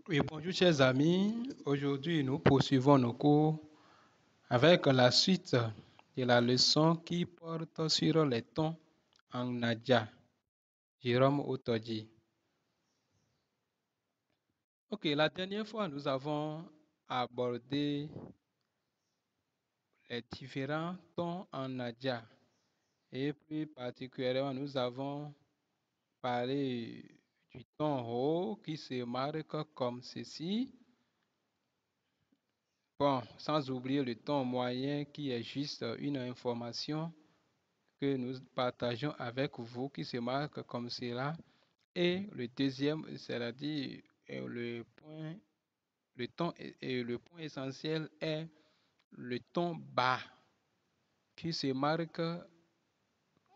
Oui, bonjour chers amis. Aujourd'hui, nous poursuivons nos cours avec la suite de la leçon qui porte sur les tons en Nadia. Jérôme Otoji. Ok, la dernière fois, nous avons abordé les différents tons en Nadia. Et plus particulièrement, nous avons parlé du ton Ho qui se marque comme ceci. Bon, sans oublier le ton moyen qui est juste une information que nous partageons avec vous qui se marque comme cela. Et le deuxième, c'est-à-dire le ton et le point essentiel est le ton bas qui se marque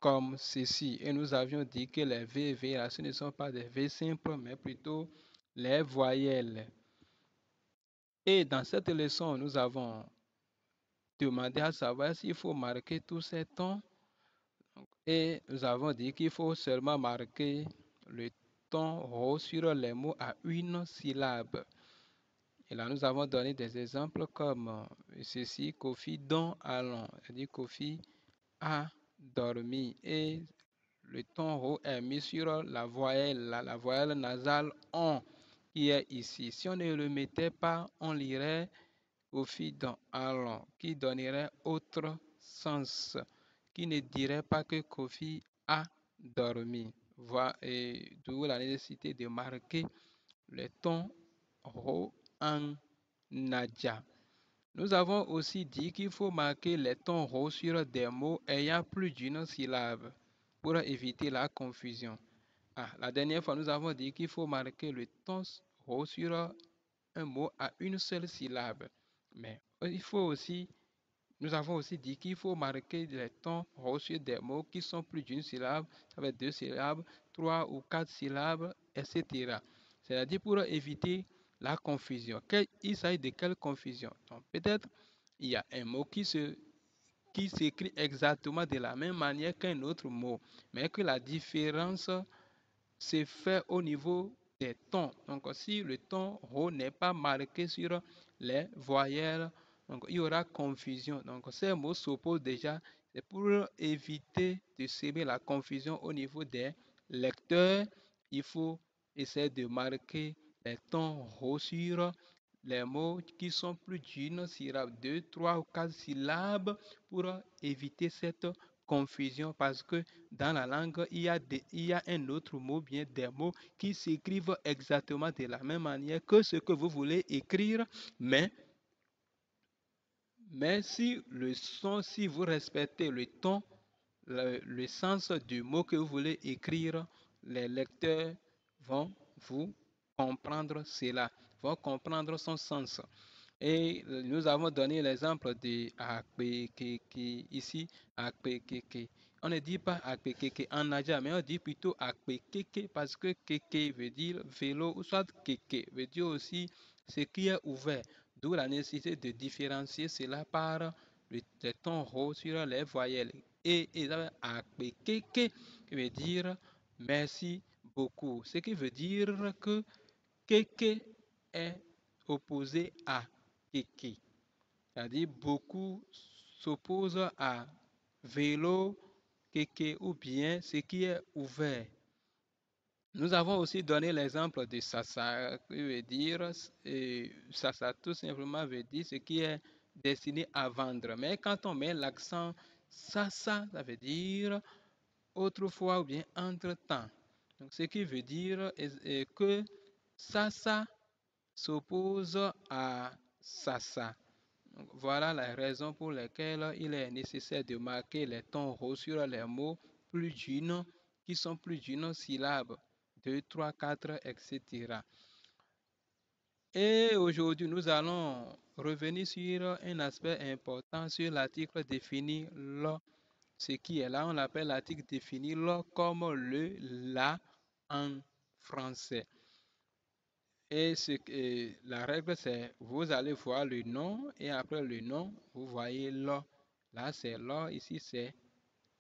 comme ceci. Et nous avions dit que les V et V là, ce ne sont pas des V simples, mais plutôt les voyelles. Et dans cette leçon, nous avons demandé à savoir s'il faut marquer tous ces tons. Et nous avons dit qu'il faut seulement marquer le ton Rho sur les mots à une syllabe. Et là, nous avons donné des exemples comme ceci, Kofi dont allons. C'est-à-dire Kofi a dormi. Et le ton Rho est mis sur la voyelle nasale on qui est ici. Si on ne le mettait pas, on lirait Kofi dont allons, qui donnerait autre sens, qui ne dirait pas que Kofi a dormi. Et d'où la nécessité de marquer le ton Ro en Nadia. Nous avons aussi dit qu'il faut marquer les tons Ro sur des mots ayant plus d'une syllabe pour éviter la confusion. La dernière fois, nous avons dit qu'il faut marquer le ton Ro sur un mot à une seule syllabe. Mais nous avons aussi dit qu'il faut marquer les tons sur des mots qui sont plus d'une syllabe, ça veut dire 2 syllabes, 3 ou 4 syllabes, etc. C'est-à-dire pour éviter la confusion. Il s'agit de quelle confusion? Donc peut-être il y a un mot qui s'écrit exactement de la même manière qu'un autre mot, mais que la différence se fait au niveau des tons. Donc, si le ton Rho n'est pas marqué sur les voyelles, donc il y aura confusion. Donc, ces mots s'opposent déjà. C'est pour éviter de semer la confusion au niveau des lecteurs. Il faut essayer de marquer les tons Rho sur les mots qui sont plus d'une syllabe, 2, 3 ou 4 syllabes pour éviter cette confusion parce que dans la langue, il y a un autre mot, bien des mots qui s'écrivent exactement de la même manière que ce que vous voulez écrire, mais si si vous respectez le ton, le sens du mot que vous voulez écrire, les lecteurs vont vous comprendre cela, vont comprendre son sens. Et nous avons donné l'exemple de Akpekeke ici, Akpekeke. On ne dit pas Akpekeke en Naja, mais on dit plutôt Akpekeke parce que Keke veut dire vélo, ou soit Keke veut dire aussi ce qui est ouvert. D'où la nécessité de différencier cela par le ton rho sur les voyelles. Et Akpekeke veut dire merci beaucoup. Ce qui veut dire que Keke est opposé à Keke. C'est-à-dire beaucoup s'opposent à vélo, Keke ou bien ce qui est ouvert. Nous avons aussi donné l'exemple de Sasa, qui veut dire, Sasa tout simplement veut dire ce qui est destiné à vendre. Mais quand on met l'accent Sasa, ça veut dire autrefois ou bien entre-temps. Donc ce qui veut dire est que Sasa s'oppose à Sasa. Donc, voilà la raison pour laquelle il est nécessaire de marquer les tons rho sur les mots plus d'une, qui sont plus d'une syllabe, 2, 3, 4, etc. Et aujourd'hui, nous allons revenir sur un aspect important sur l'article défini là. Ce qui est là, on l'appelle l'article défini là comme le la en français. Et la règle, c'est vous allez voir le nom et après le nom, vous voyez là. Là, c'est là. Ici, c'est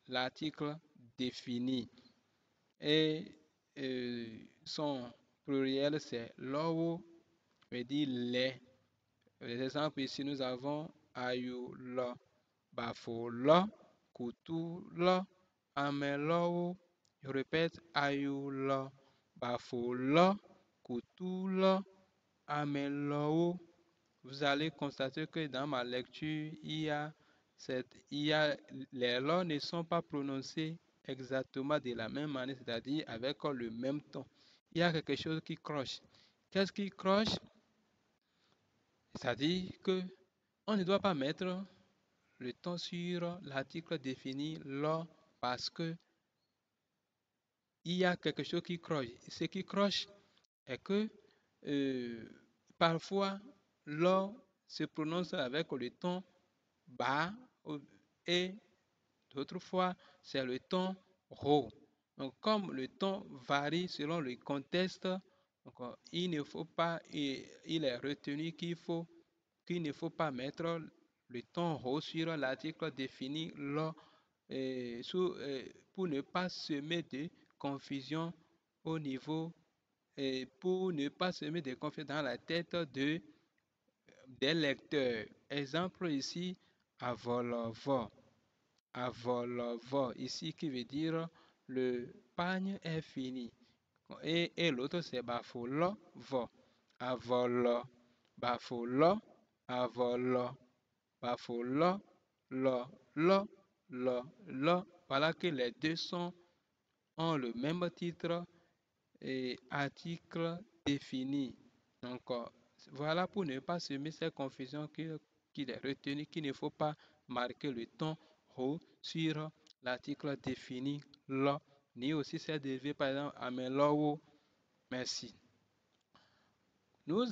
l'article défini. Et son pluriel, c'est l'eau veut dire les exemples ici, nous avons ayu lo, bafo lo, kutu lo, amelo. Je répète, ayu lo, bafo lo, kutu lo, amelo. Vous allez constater que dans ma lecture, les lots ne sont pas prononcés exactement de la même manière, c'est-à-dire avec le même ton. Il y a quelque chose qui cloche. Qu'est-ce qui cloche? C'est-à-dire que on ne doit pas mettre le ton sur l'article défini là parce que il y a quelque chose qui cloche. Ce qui cloche est que euh, parfois là se prononce avec le ton bas et d'autres fois c'est le ton haut. Donc comme le ton varie selon le contexte, donc, il ne faut pas, il est retenu qu'il ne faut pas mettre le ton haut sur l'article défini là pour ne pas semer de confusion au niveau pour ne pas semer de confusion dans la tête des lecteurs. Exemple ici, avolovo. Avolovo, ici qui veut dire le pagne est fini. Et l'autre c'est bafolovo. Avolo, bafolo, avolo, bafolo, lo. Voilà que les deux sons ont le même titre et article défini. Donc, voilà pour ne pas semer cette confusion qu'il est retenu, qu'il ne faut pas marquer le ton haut sur l'article défini là, ni aussi c'est délevé par exemple à mes lowo. Merci. Nous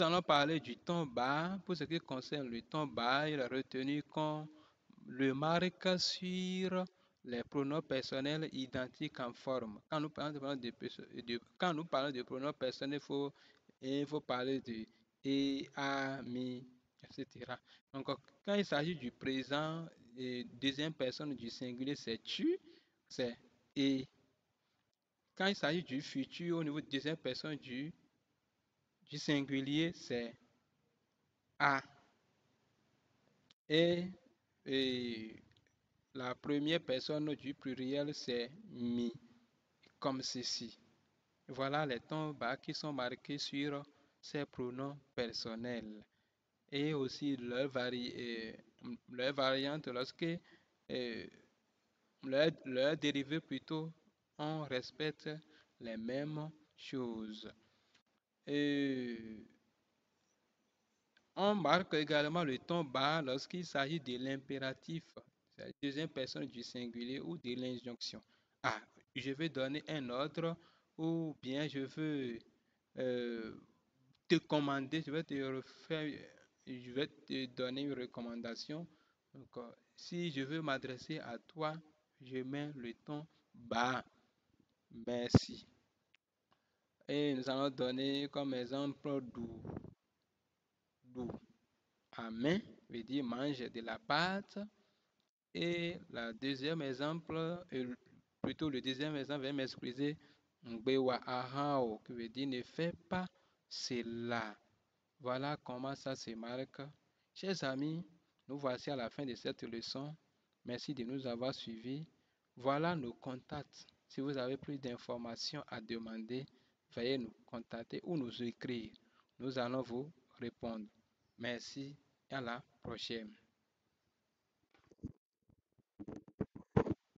allons parler du ton bas. Pour ce qui concerne le ton bas, il est retenu qu'on le marque sur les pronoms personnels identiques en forme. Quand nous parlons quand nous parlons de pronoms personnels, il faut parler de et, a, mi, etc. Donc, quand il s'agit du présent et deuxième personne du singulier, c'est tu, c'est et. Quand il s'agit du futur au niveau de deuxième personne du singulier, c'est a. Et la première personne du pluriel, c'est mi, comme ceci. Voilà les tons bas qui sont marqués sur ces pronoms personnels. Et aussi leur variante lorsque leur dérivé plutôt, on respecte les mêmes choses. Et on marque également le ton bas lorsqu'il s'agit de l'impératif, c'est la deuxième personne du singulier ou de l'injonction. Ah, je vais donner un ordre ou bien je veux euh, te commander, je vais te donner une recommandation. Donc, si je veux m'adresser à toi, je mets le ton bas. Merci. Et nous allons donner comme exemple doux. À main veut dire mange de la pâte. Et la deuxième exemple, plutôt le deuxième exemple va m'exprimer Ngbewa ahao, qui veut dire ne fais pas cela. Voilà comment ça se marque. Chers amis, nous voici à la fin de cette leçon. Merci de nous avoir suivis. Voilà nos contacts. Si vous avez plus d'informations à demander, veuillez nous contacter ou nous écrire. Nous allons vous répondre. Merci et à la prochaine.